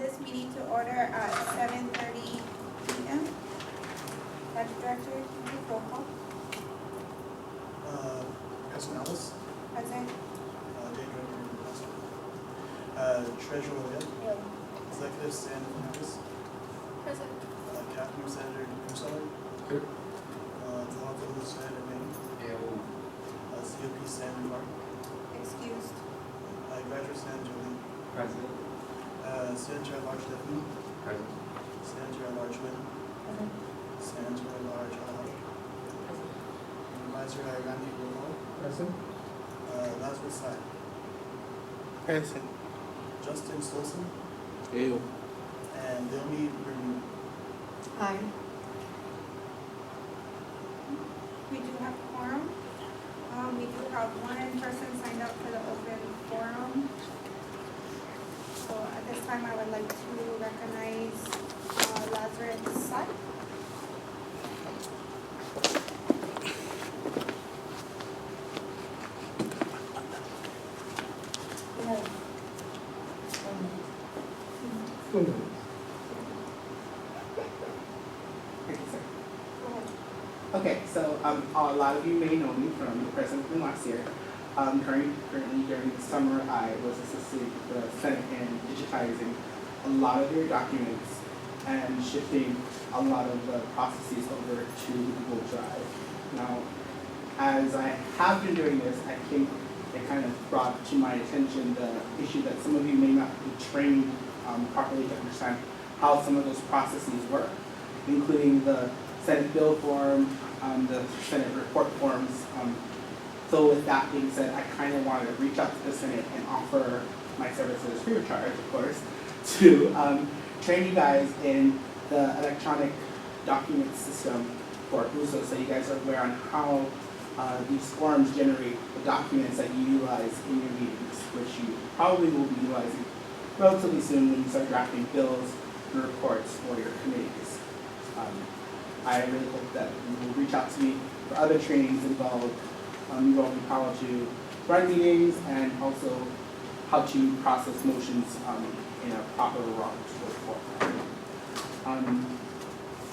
this meeting to order at 7:30 p.m. Budget Director, roll call. President Ellis, Present. Day Director Present, Treasurer Leah, Executive Senator Fernandez, Present. Captain Senator Newsletter, Here. Delegate Senator May, COP Senator Martin, Excused. Graduate Senator Lee, President. Senator at Large Stephanie, President. Senator at Large Wynn, Senator at Large Advisor Randy Romo, Present. Lazarus, Present. Justin Stolzen, Ew. and Naomi Bernie. Aye. We do have quorum. We do have one person signed up for the open forum. So at this time, I would like to recognize Lazarus. Okay, so a lot of you may know me from the president from last year. Currently during the summer, I was assisting the Senate in digitizing a lot of your documents and shifting a lot of the processes over to Google Drive. Now, as I have been doing this, I think it kind of brought to my attention the issue that some of you may not be trained properly to understand how some of those processes work, including the Senate bill form, the Senate report forms. So with that being said, I kind of wanted to reach out to the Senate and offer my services free of charge, of course, to train you guys in the electronic document system for UHHSA, so you guys are aware on how these forms generate the documents that you utilize in your meetings, which you probably will be utilizing relatively soon when you start drafting bills and reports for your committees. I really hope that you will reach out to me for other trainings involving how to run meetings and also how to process motions in a proper raw format.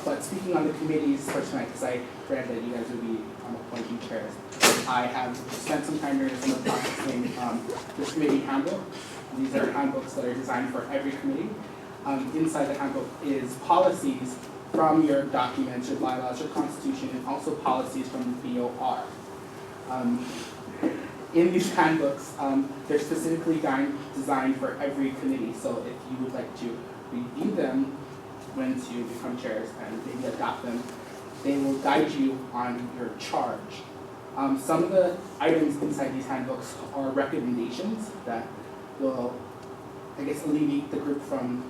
But speaking on the committees for tonight, because I read that you guys would be appointing chairs, I have spent some time during the summer processing this committee handbook. These are handbooks that are designed for every committee. Inside the handbook is policies from your documents, your bylaws, your constitution, and also policies from the BOR. In these handbooks, they're specifically designed for every committee, so if you would like to review them once you become chairs and maybe adopt them, they will guide you on your charge. Some of the items inside these handbooks are recommendations that will, I guess, alleviate the group from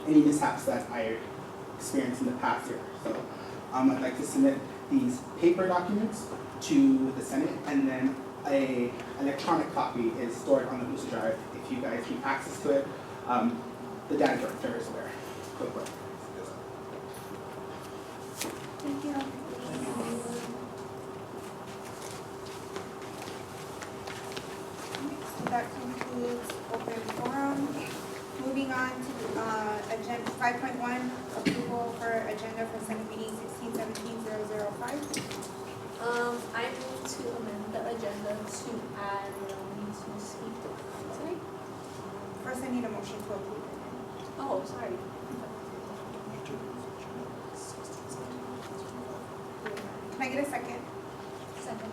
any mishaps that I experienced in the past year. So I'd like to submit these paper documents to the Senate, and then an electronic copy is stored on the UHHSA Drive. If you guys need access to it, the data director is aware. Quick word. Thank you. So that concludes open forum. Moving on to agenda 5.1, approval for agenda for Senate meeting 16-17-005. I move to amend the agenda to add Naomi to speak tonight. First, I need a motion to approve. Oh, sorry. Can I get a second? Second.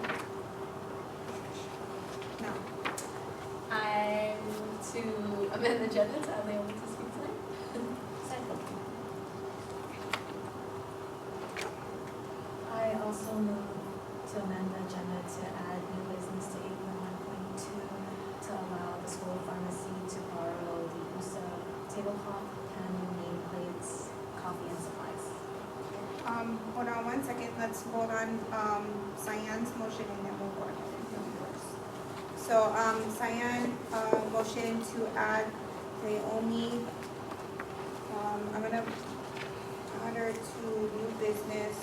No. I move to amend the agenda to add Naomi to speak tonight. Second. I also move to amend the agenda to add new business to 8.1.2 to allow the school pharmacy to borrow the UHHSA tablecloth, pen, nameplates, coffee, and supplies. Hold on 1 second. Let's vote on Cyan's motion and then we'll go ahead and do yours. So Cyan motion to add Naomi. I'm gonna add her to new business.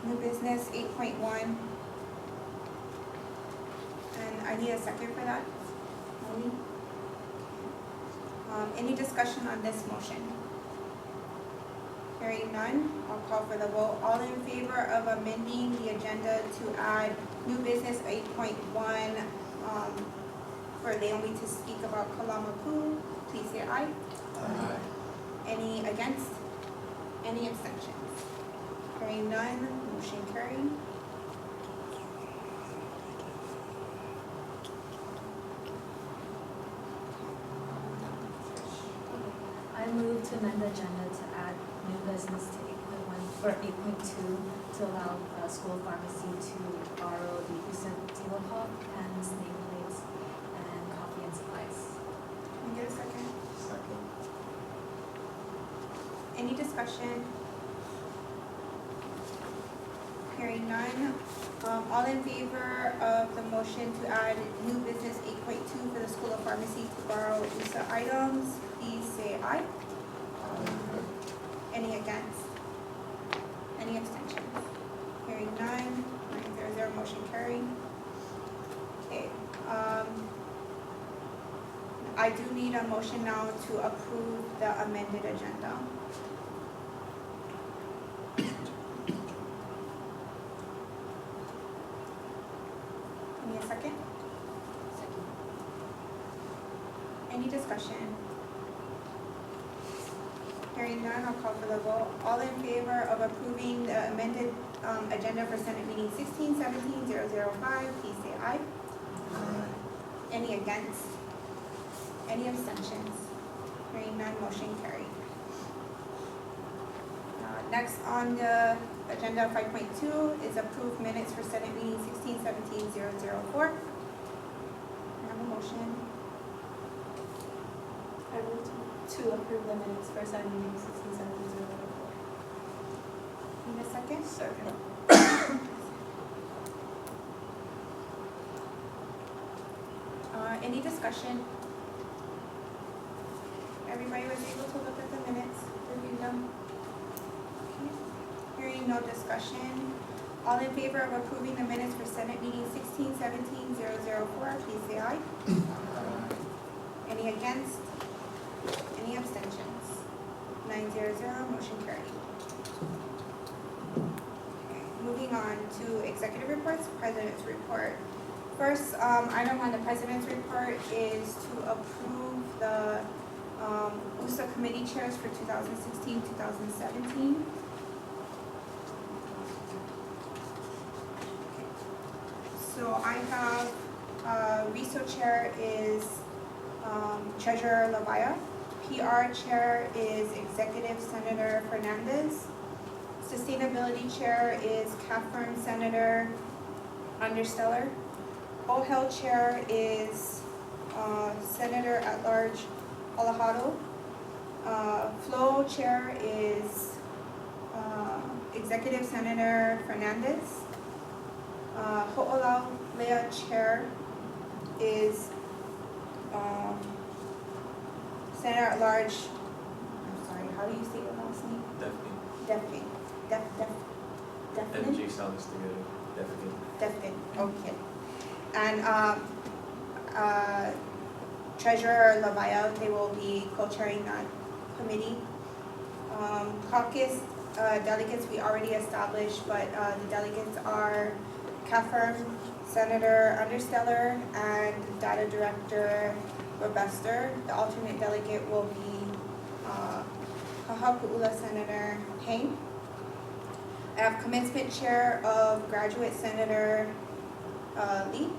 New business 8.1. And I need a second for that. Any discussion on this motion? Hearing none, I'll call for the vote. All in favor of amending the agenda to add new business 8.1, for Naomi to speak about Kalamaku, please say aye. Aye. Any against? Any abstentions? Hearing none, motion carried. I move to amend the agenda to add new business to 8.1, or 8.2, to allow school pharmacy to borrow the use of tablecloth, pens, nameplates, and coffee and supplies. Can I get a second? Second. Any discussion? Hearing none. All in favor of the motion to add new business 8.2 for the School of Pharmacy to borrow USA items, please say aye. Any against? Any abstentions? Hearing none, 900, motion carried. Okay, I do need a motion now to approve the amended agenda. Give me a second. Any discussion? Hearing none, I'll call for the vote. All in favor of approving the amended agenda for Senate meeting 16-17-005, please say aye. Any against? Any abstentions? Hearing none, motion carried. Next on the agenda 5.2 is approved minutes for Senate meeting 16-17-004. I have a motion. I move to approve the minutes for Senate meeting 16-17-004. Need a second? Second. Any discussion? Everybody was able to look at the minutes, review them? Okay. Hearing no discussion. All in favor of approving the minutes for Senate meeting 16-17-004, please say aye. Any against? Any abstentions? 900, motion carried. Okay, moving on to executive reports, president's report. First, item on the president's report is to approve the USA committee chairs for 2016-2017. So I have, RESO chair is Treasurer Lavaya. PR chair is Executive Senator Fernandez. Sustainability chair is CAFRM Senator Understeller. OHEL chair is Senator at Large Alejado. Flow chair is Executive Senator Fernandez. Ho'olaulea chair is Senator at Large, I'm sorry, how do you say your last name? Definitely. Definite? And J sounds together. Definitely. Definite, okay. And Treasurer Lavaya, they will be co-chairing that committee. Caucus delegates we already established, but the delegates are CAFRM Senator Understeller and Data Director Robester. The alternate delegate will be Kahaku'ula Senator Payne. I have commencement chair of Graduate Senator Lee.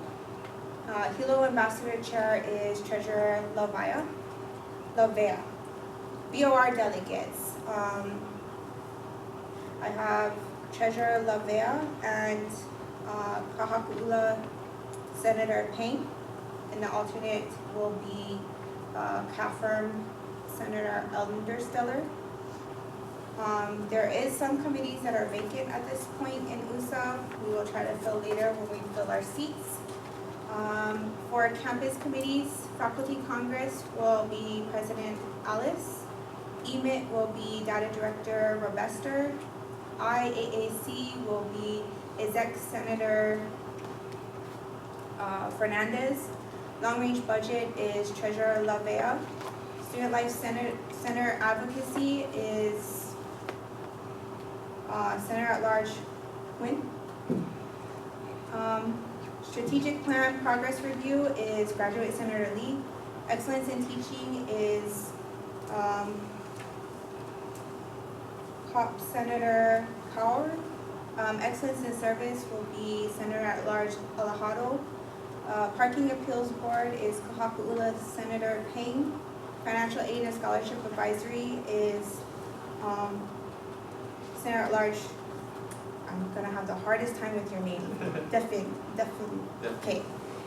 Hilo Ambassador Chair is Treasurer Lavea. BOR delegates. I have Treasurer Lavea and Kahaku'ula Senator Payne. And the alternate will be CAFRM Senator Understeller. There is some committees that are vacant at this point in USA. We will try to fill later when we fill our seats. For campus committees, Faculty Congress will be President Alice. EMIT will be Data Director Robester. IAAC will be Exec Senator Fernandez. Long Range Budget is Treasurer Lavea. Student Life Center Advocacy is Senator at Large Quinn. Strategic Plan Progress Review is Graduate Senator Lee. Excellence in Teaching is COP Senator Kaur. Excellence in Service will be Senator at Large Alejado. Parking Appeals Board is Kahaku'ula Senator Payne. Financial Aid and Scholarship Advisory is Senator at Large, I'm gonna have the hardest time with your name, Defin, okay.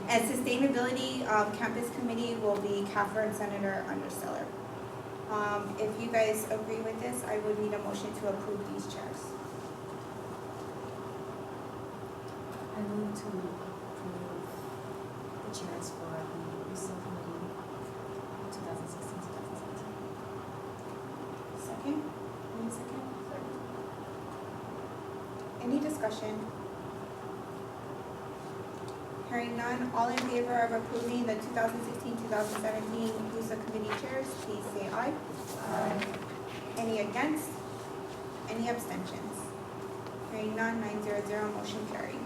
And Sustainability Campus Committee will be Catherine Senator Understeller. If you guys agree with this, I would need a motion to approve these chairs. I move to approve the chairs for the USA Committee 2016-2017. Second? Any second? Any discussion? Hearing none, all in favor of approving the 2016-2017 USA Committee chairs, please say aye. Aye. Any against? Any abstentions? Hearing none, 900, motion carried.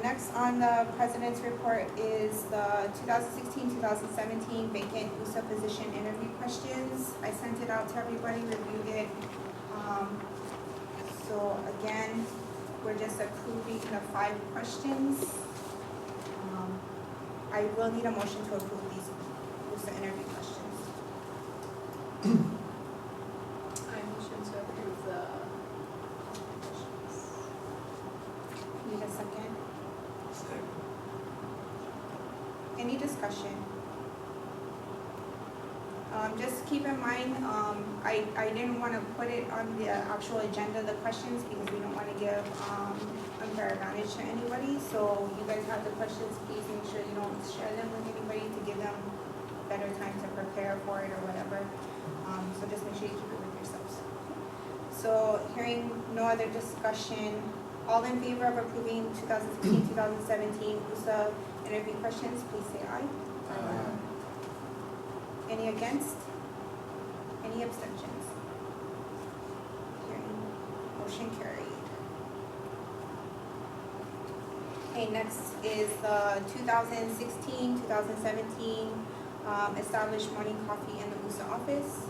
Next on the President's report is the 2016-2017 vacant USA position interview questions. I sent it out to everybody, reviewed it. So again, we're just approving the 5 questions. I will need a motion to approve these USA interview questions. I motion to approve the questions. Need a second? Second. Any discussion? Just keep in mind, I didn't want to put it on the actual agenda, the questions, because we don't want to give unfair advantage to anybody. So you guys have the questions, please make sure you don't share them with anybody to give them better time to prepare for it or whatever. So just make sure you keep it with yourselves. So hearing no other discussion, all in favor of approving 2016-2017 USA interview questions, please say aye. Aye. Any against? Any abstentions? Hearing, motion carried. Okay, next is the 2016-2017 established morning coffee in the USA office.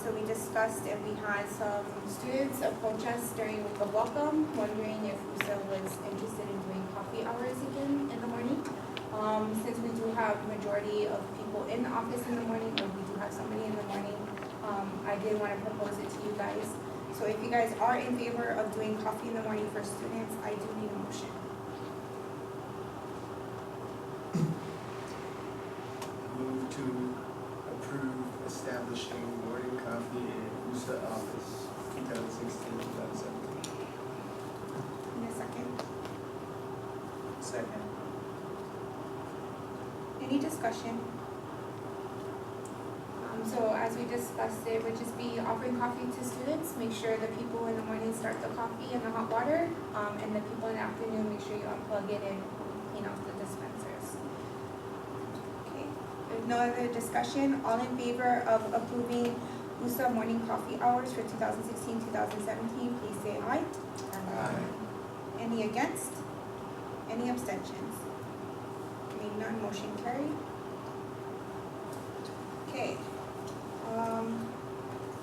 So we discussed and we had some students approach us during the welcome, wondering if USA was interested in doing coffee hours again in the morning. Since we do have majority of people in the office in the morning, or we do have somebody in the morning, I did want to propose it to you guys. So if you guys are in favor of doing coffee in the morning for students, I do need a motion. Move to approve establishing morning coffee in USA office 2016-2017. In a second. Second. Any discussion? So as we discussed, it would just be offering coffee to students. Make sure the people in the morning start the coffee and the hot water, and the people in the afternoon, make sure you unplug it and clean off the dispensers. Okay, if no other discussion, all in favor of approving USA morning coffee hours for 2016-2017, please say aye. Aye. Any against? Any abstentions? Hearing none, motion carried. Okay.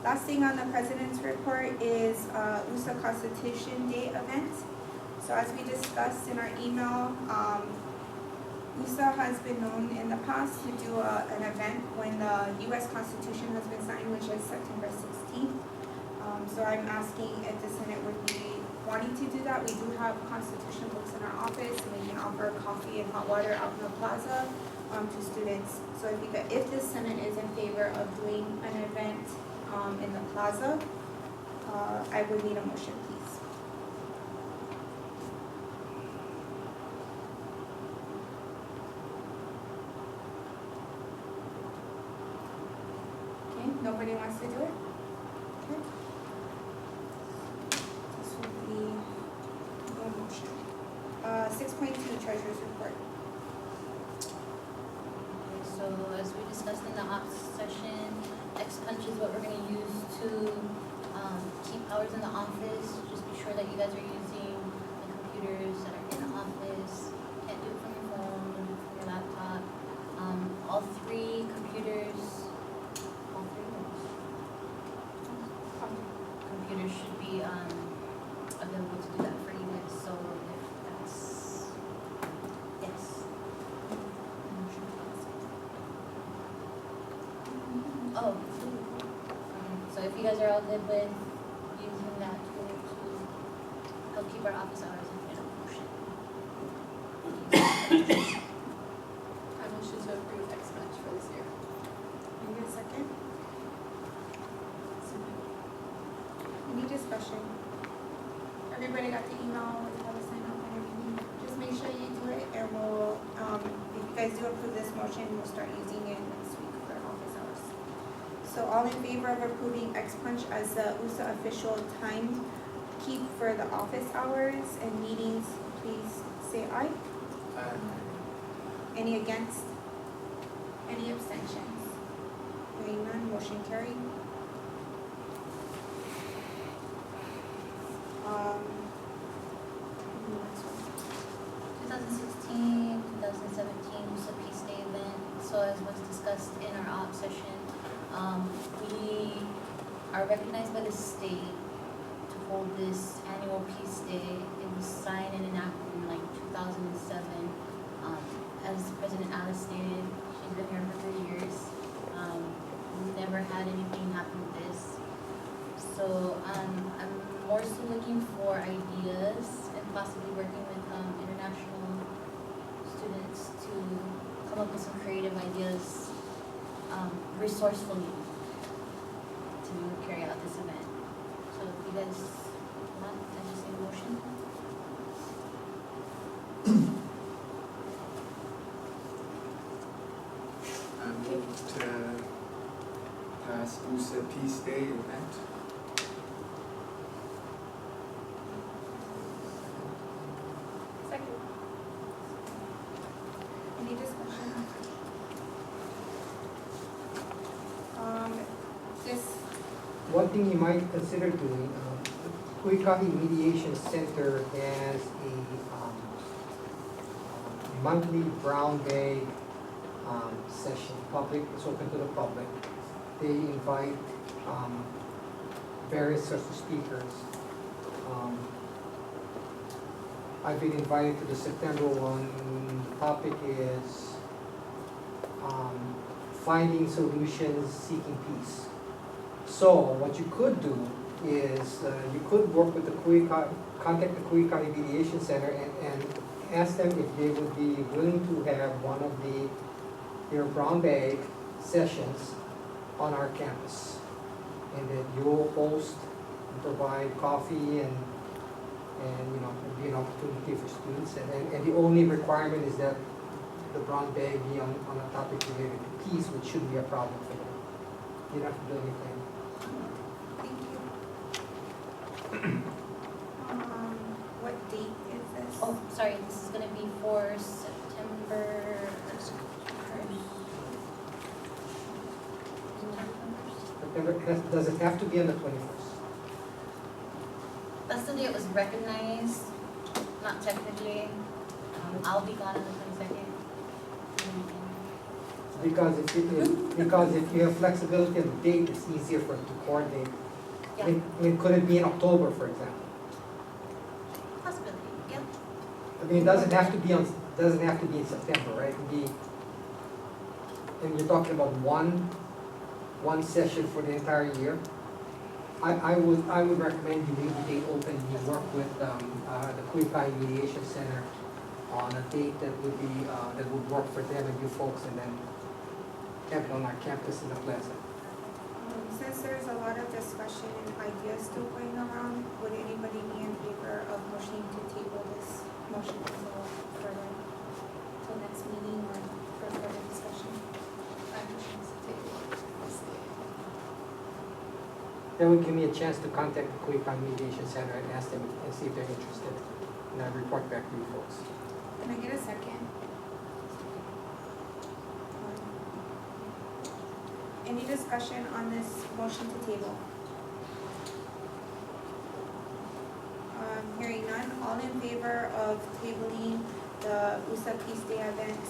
Last thing on the President's report is USA Constitution Day event. So as we discussed in our email, USA has been known in the past to do an event when the U.S. Constitution has been signed, which is September 16th. So I'm asking if the Senate would be wanting to do that. We do have Constitution books in our office, and we can offer coffee and hot water out in the plaza to students. So if the Senate is in favor of doing an event in the plaza, I would need a motion, please. Okay, nobody wants to do it? Okay. This will be no motion. 6.2 Treasurer's Report. So is what we're gonna use to keep hours in the office. Just be sure that you guys are using the computers that are in the office. Can't do it from your phone, don't do it from your laptop. All three computers, computers should be available to do that for you guys. So if that's, yes. Oh, so if you guys are all good with using that tool to help keep our office hours in motion. I motion to approve expense for this year. Can I get a second? Any discussion? Everybody got the email with how to sign up and everything? Just make sure you do it and we'll, if you guys do approve this motion, we'll start using it next week for office hours. So all in favor of approving X-Punch as the USA official time keep for the office hours and meetings, please say aye. Any against? Any abstentions? Hearing none, motion carried. Next one. 2016, 2017 was a Peace Day event. So as was discussed in our op session, we are recognized by the state to hold this annual Peace Day. It was signed and enacted in like 2007. As President Alice stated, she's been here for 3 years. We've never had anything happen with this. So I'm more so looking for ideas and possibly working with international students to come up with some creative ideas resourcefully to carry out this event. So if you guys want, I just need a motion. I move to pass USA Peace Day event. Second. Any discussion? This, One thing you might consider doing, Kuikaki Mediation Center has a monthly brown bag session, it's open to the public. They invite various sorts of speakers. I've been invited to the September one. The topic is finding solutions, seeking peace. So what you could do is you could work with the contact the Kuikaki Mediation Center and ask them if they would be willing to have one of their brown bag sessions on our campus. And that you'll host and provide coffee and you know, it'll be an opportunity for students. And the only requirement is that the brown bag be on a topic related to peace, which shouldn't be a problem for them. You don't have to do anything. thank you. What date is this? Oh, sorry, this is gonna be for September 1st. Does it have to be on the 21st? That's the day it was recognized, not technically. I'll be gone on the 22nd. Because if you have flexibility on the date, it's easier for it to coordinate. Yeah, I mean, could it be in October, for example? possibility, yeah. I mean, it doesn't have to be in September, right? It could be, and you're talking about one session for the entire year. I would recommend you leave the date open. You work with the Kuikaki Mediation Center on a date that would work for them and you folks, and then have it on our campus in the plaza. Since there's a lot of discussion and ideas still going around, would anybody be in favor of motioning to table this motion until further, till next meeting or for further discussion? I motion to table this day. That would give me a chance to contact the Kuikaki Mediation Center and ask them and see if they're interested. And I report back to you folks. Can I get a second? Any discussion on this motion to table? Hearing none, all in favor of tabling the USA Peace Day event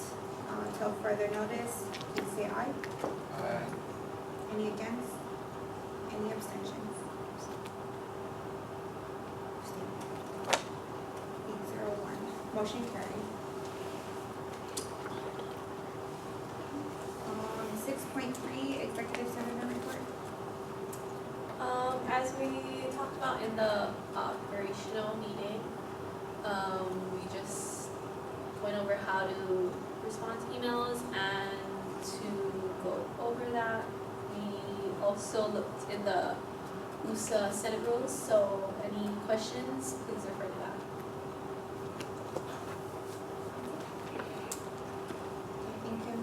till further notice, please say aye. Aye. Any against? Any abstentions? 801, motion carried. 6.3, executive seminar report. As we talked about in the operational meeting, we just went over how to respond to emails and to go over that. We also looked in the USA Senate rules, so any questions, please refer to that. Okay, thank you.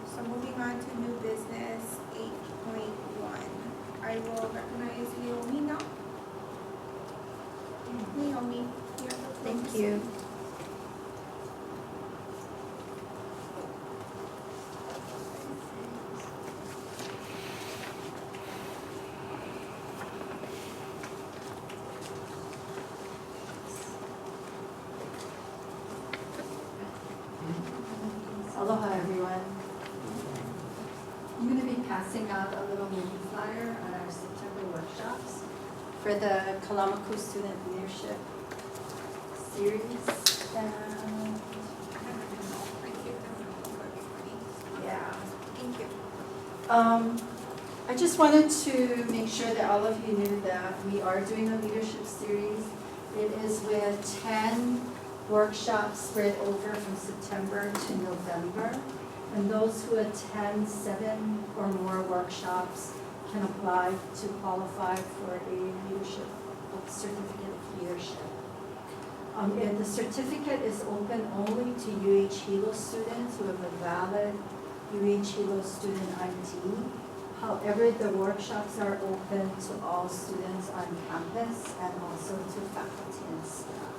So moving on to new business 8.1. I will recognize Naomi now. Naomi, you have the floor. Thank you. Aloha, everyone. I'm going to be passing out a little mini flyer on our September workshops for the Kalamaku Student Leadership Series. And yeah, Thank you. I just wanted to make sure that all of you knew that we are doing a leadership series. It is with 10 workshops spread over from September to November. And those who attend 7 or more workshops can apply to qualify for a leadership certificate of leadership. And the certificate is open only to UHHSA students who have a valid UHHSA student ID. However, the workshops are open to all students on campus and also to faculty and staff.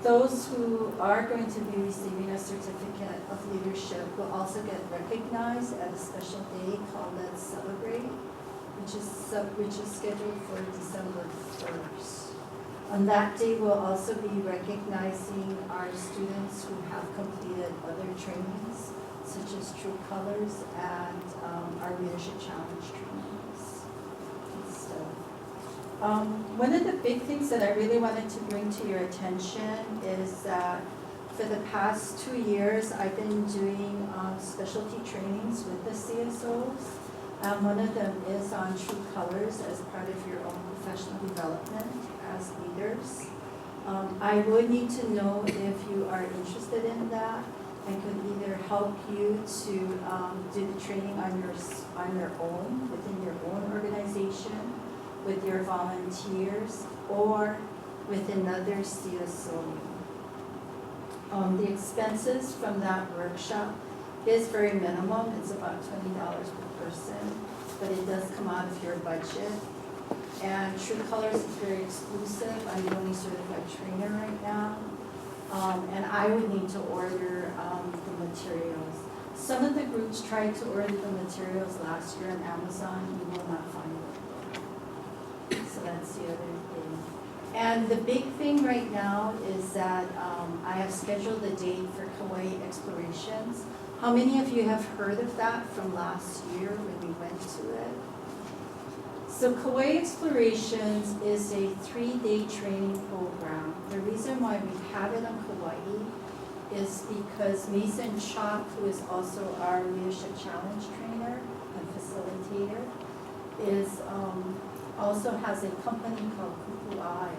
Those who are going to be receiving a certificate of leadership will also get recognized at a special day called Let's Celebrate, which is scheduled for December 1st. On that day, we'll also be recognizing our students who have completed other trainings, such as True Colors and our Leadership Challenge trainings and stuff. One of the big things that I really wanted to bring to your attention is that for the past 2 years, I've been doing specialty trainings with the CSOs. One of them is on True Colors as part of your own professional development as leaders. I would need to know if you are interested in that and could either help you to do the training on your own, within your own organization, with your volunteers, or with another CSO. The expenses from that workshop is very minimum. It's about $20 per person, but it does come out of your budget. And True Colors is very exclusive. I'm the only certified trainer right now. And I would need to order the materials. Some of the groups tried to order the materials last year on Amazon. You will not find it. So that's the other thing. And the big thing right now is that I have scheduled a date for Kauai Explorations. How many of you have heard of that from last year when we went to it? So Kauai Explorations is a 3-day training program. The reason why we have it on Kauai is because Mason Chop, who is also our Leadership Challenge trainer and facilitator, is also has a company called Kuku'ai.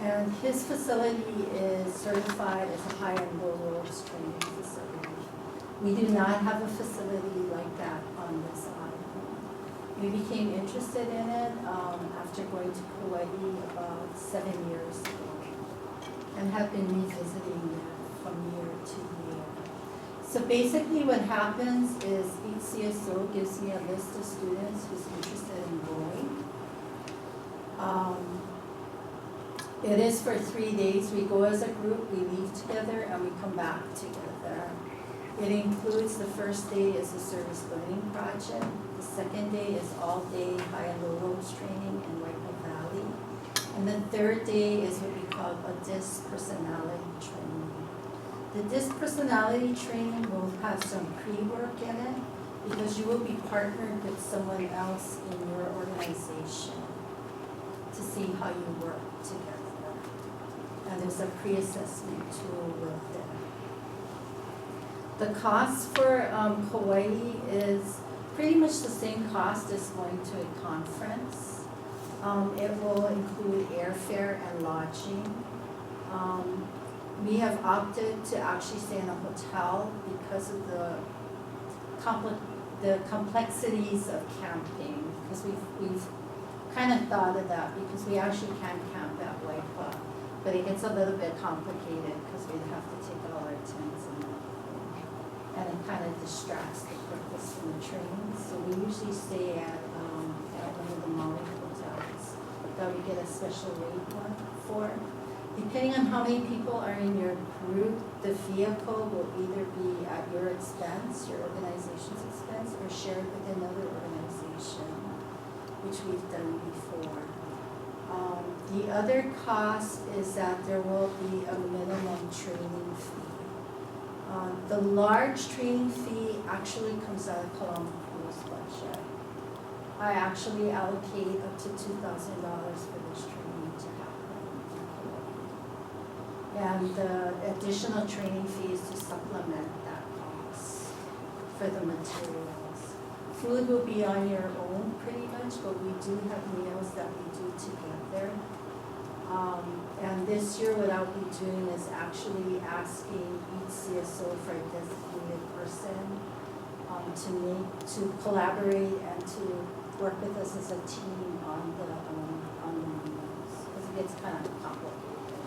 And his facility is certified as a high and low ropes training facility. We do not have a facility like that on this island. We became interested in it after going to Kauai about 7 years ago and have been revisiting it from year to year. So basically what happens is each CSO gives me a list of students who's interested in going. It is for 3 days. We go as a group, we leave together, and we come back together. It includes, the first day is a service learning project. The second day is all-day high and low ropes training in Waipio Valley. And the third day is what we call a DISC personality training. The DISC personality training will have some pre-work in it because you will be partnered with someone else in your organization to see how you work together. And there's a pre-assessment tool with it. The cost for Hawaii is pretty much the same cost as going to a conference. It will include airfare and lodging. We have opted to actually stay in a hotel because of the complexities of camping, because we've kind of thought of that, because we actually can camp at Waipa, but it gets a little bit complicated because we'd have to take all our tents and everything, and it kind of distracts the purpose from the training. So we usually stay at one of the Maui hotels that we get a special rate for. Depending on how many people are in your group, the vehicle will either be at your expense, your organization's expense, or shared with another organization, which we've done before. The other cost is that there will be a minimum training fee. The large training fee actually comes out of Kalamakulu's budget. I actually allocate up to $2,000 for this training to happen in Hawaii. And the additional training fee is to supplement that cost for the materials. Food will be on your own pretty much, but we do have meals that we do together. And this year what I'll be doing is actually asking each CSO for a designated person to collaborate and to work with us as a team on the meals, because it gets kind of complicated,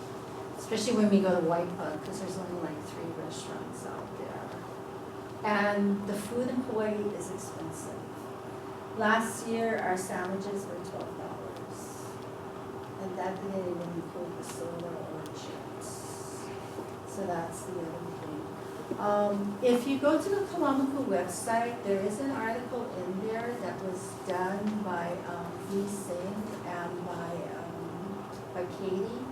especially when we go to Waipa, because there's only like 3 restaurants out there. And the food in Hawaii is expensive. Last year, our sandwiches were $12, and that didn't even include the soda or chips. So that's the other thing. If you go to the Kalamaku website, there is an article in there that was done by V. Singh and by Katie,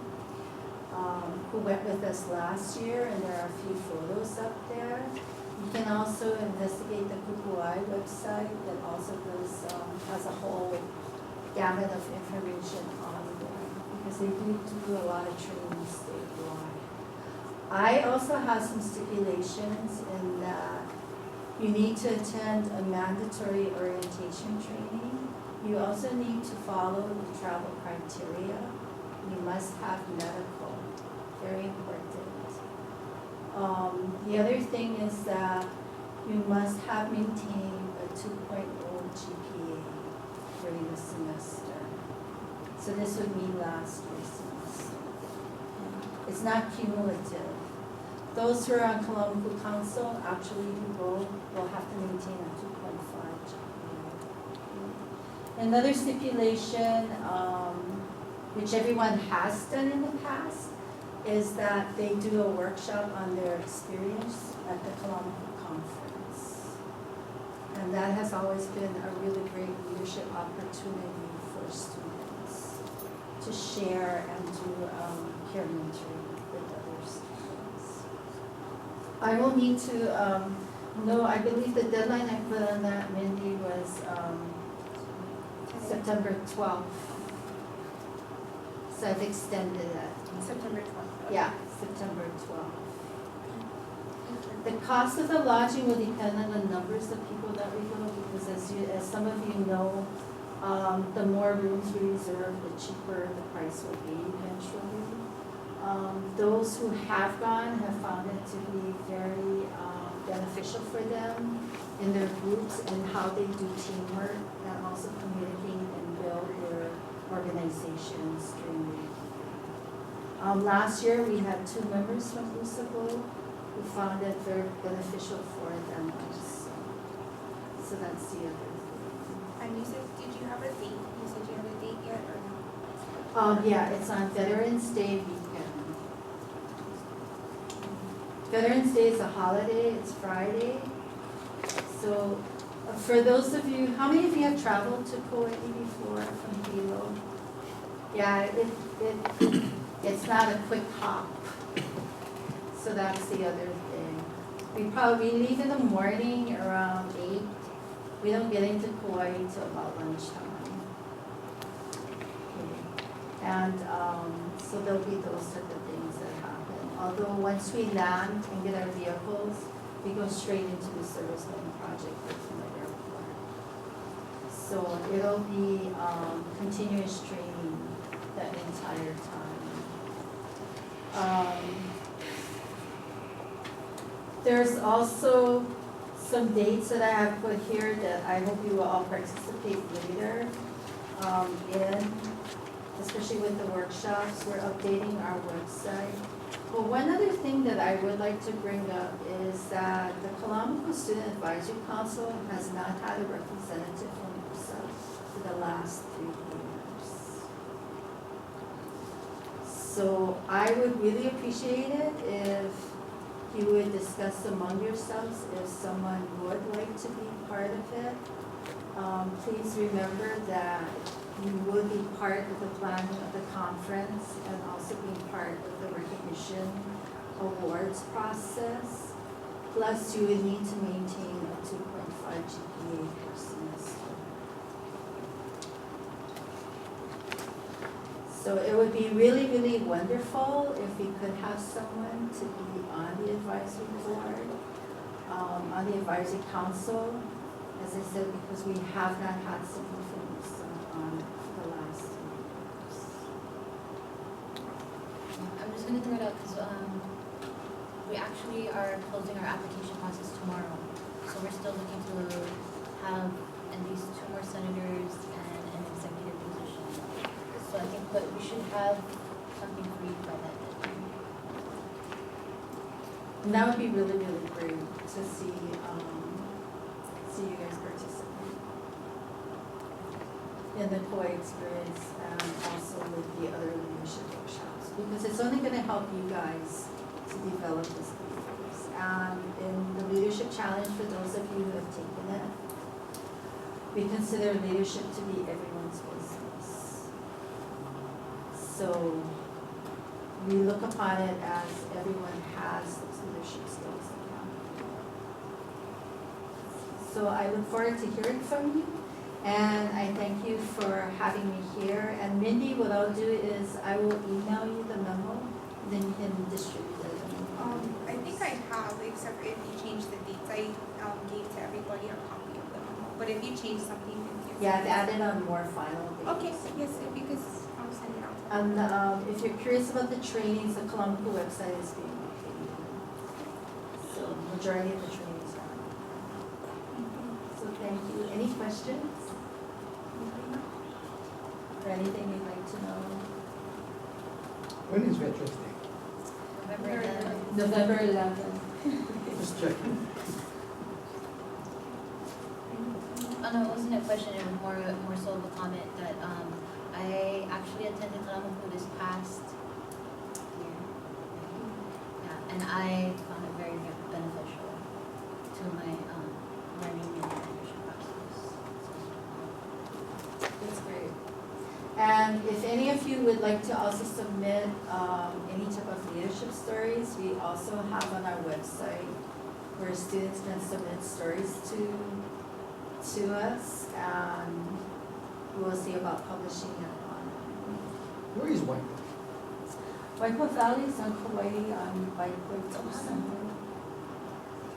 who went with us last year, and there are a few photos up there. You can also investigate the Kukuai website that also has a whole gamut of information on there, because they do a lot of training statewide. I also have some stipulations in that you need to attend a mandatory orientation training. You also need to follow the travel criteria. You must have medical, very important. The other thing is that you must have maintained a 2.0 GPA during the semester. So this would mean last year's semester. It's not cumulative. Those who are on Kalamaku Council actually will have to maintain a 2.5 GPA. Another stipulation, which everyone has done in the past, is that they do a workshop on their experience at the Kalamaku Conference. And that has always been a really great leadership opportunity for students to share and do peer mentoring with other students. I will need to know, I believe the deadline I put on that, Mindy, was September 12th. So I've extended it. September 12th. Yeah, September 12th. The cost of the lodging will depend on the numbers of people that we go, because as some of you know, the more rooms we reserve, the cheaper the price will be eventually. Those who have gone have found it to be very beneficial for them in their groups and how they do teamwork, and also communicate and build their organizations during the year. Last year, we had 2 members from Usabo who found it very beneficial for them also. So that's the other thing. And you said, did you have a date? You said you have a date yet or no? Yeah, it's on Veterans Day weekend. Veterans Day is a holiday, it's Friday. So for those of you, how many of you have traveled to Kauai before from Hilo? Yeah, it's not a quick hop. So that's the other thing. We leave in the morning around 8. We don't get into Kauai till about lunchtime. Okay. And so there'll be those type of things that happen. Although once we land and get our vehicles, we go straight into the service lane project from the airport. So it'll be continuous training that entire time. There's also some dates that I have put here that I hope you will all participate later in, especially with the workshops. We're updating our website. But one other thing that I would like to bring up is that the Kalamoku Student Advisory Council has not had a representative from USA for the last 3 years. So I would really appreciate it if you would discuss among yourselves if someone would like to be part of it. Please remember that you will be part of the planning of the conference and also be part of the recognition awards process. Plus, you would need to maintain a 2.5 GPA per semester. So it would be really, really wonderful if we could have someone to be on the advisory board, on the advisory council, as I said, because we have not had someone from USA on for the last 3 years. I'm just gonna throw it out because we actually are closing our application process tomorrow. So we're still looking to have at least 2 more senators and an executive position. So I think that we should have something for you by that deadline. And that would be really, really great to see you guys participate in the Kauai experience and also with the other leadership workshops, because it's only going to help you guys to develop this leaders. And in the leadership challenge, for those of you who have taken it, we consider leadership to be everyone's business. So we look upon it as everyone has those leadership skills. So I look forward to hearing from you, and I thank you for having me here. And Mindy, what I'll do is I will email you the memo, then you can distribute it. I think I have, except if you change the dates. I gave to everybody a copy of the memo. But if you change something, then you Yeah, I've added on more final dates. Okay, yes, because I'll send it out. And if you're curious about the trainings, the Kalamoku website is being updated. So majority of the trainings are. So thank you. Any questions? Or anything you'd like to know? When is Veterans Day? November 11th. November 11th. Just checking. Oh no, it wasn't a question, it was more so of a comment that I actually attended Kalamoku this past year. Yeah, and I found it very, very beneficial to my learning and leadership process. That's great. And if any of you would like to also submit any type of leadership stories, we also have on our website where students can submit stories to us, and we'll see about publishing it on. Where is White? Waipio Valley is on Kauai on Waipio Center.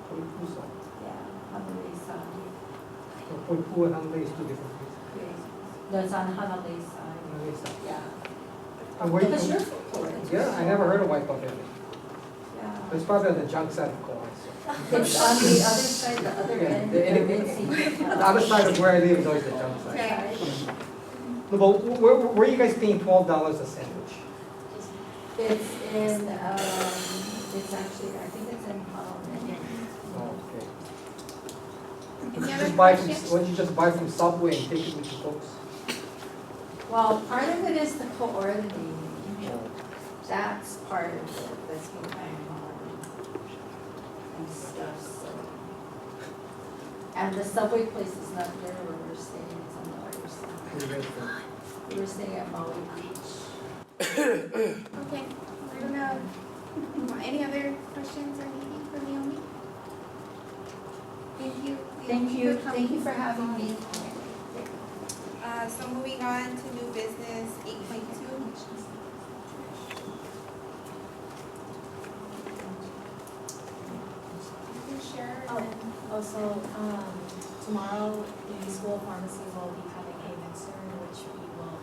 Poipua. Yeah, Hanalei side. So Poipua and Hanalei is 2 different places. That's on Hanalei side. Hanalei side. Yeah. And where Because you- you're from Kauai. Yeah, I never heard of White Valley. Yeah. It's probably on the junk side of Kauai. It's on the other side, the other Yeah, end. the other side of where I live is always the junk side. Right. No, but where are you guys paying $12 a sandwich? It's in, it's actually, I think it's in Honolulu. Oh, okay. Any Why other don't you just buy questions? why don't you just buy from Subway and take it with your folks? Well, part of it is the coordinating, that's part of it, that's been kind of hard and stuff, so. And the subway place is not there where we're staying, it's on the other side. We were staying at Maui Beach. Okay, we're gonna, any other questions or anything for Naomi? Thank you. Thank you for having me. So moving on to new business 8.2. You can share. Oh, also, tomorrow, the school pharmacy will be having a mixer in which we will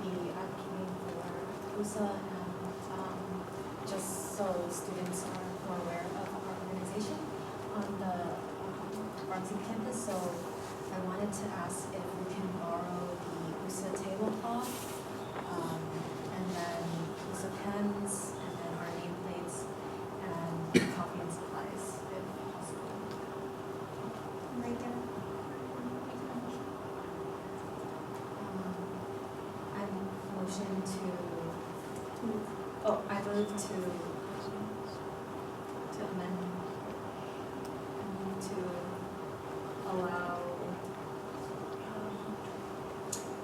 be advocating for USA and, just so students are more aware of our organization on the Bronx campus. So I wanted to ask if we can borrow the USA tablecloth, and then USA pens, and then our nameplates, and coffee and supplies, if possible. Right there. I motion I move to amend, to allow,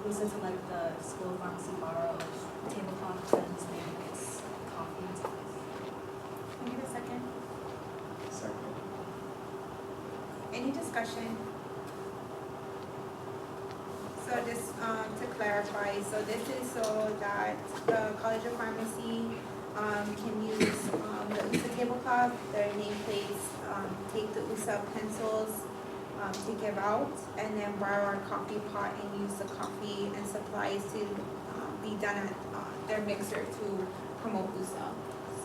Lisa to let the school pharmacy borrow tablecloth, pens, nameplates, coffee, and supplies. Can I get a second? Second. Any discussion? So just to clarify, so this is so that the College of Pharmacy can use the USA tablecloth, their nameplates, take the USA pencils to give out, and then borrow our coffee pot and use the coffee and supplies to be done at their mixer to promote USA.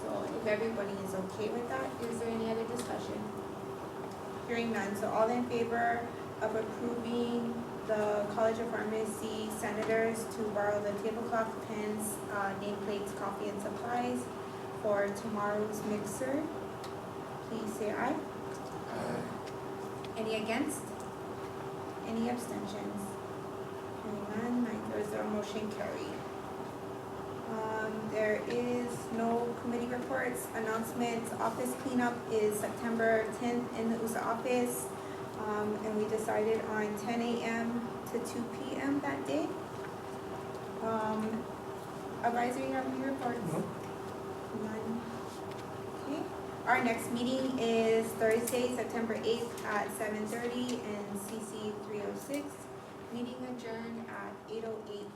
So if everybody is okay with that, is there any other discussion? Hearing none, so all in favor of approving the College of Pharmacy senators to borrow the tablecloth, pens, nameplates, coffee, and supplies for tomorrow's mixer, please say aye. Any against? Any abstentions? Hearing none, there's a motion carried. There is no committee reports, announcements. Office cleanup is September 10th in the USA office. And we decided on 10 a.m. to 2 p.m. that day. Advisory revenue reports? None. Okay. Our next meeting is Thursday, September 8th at 7:30 in CC 306. Meeting adjourned at 8:08.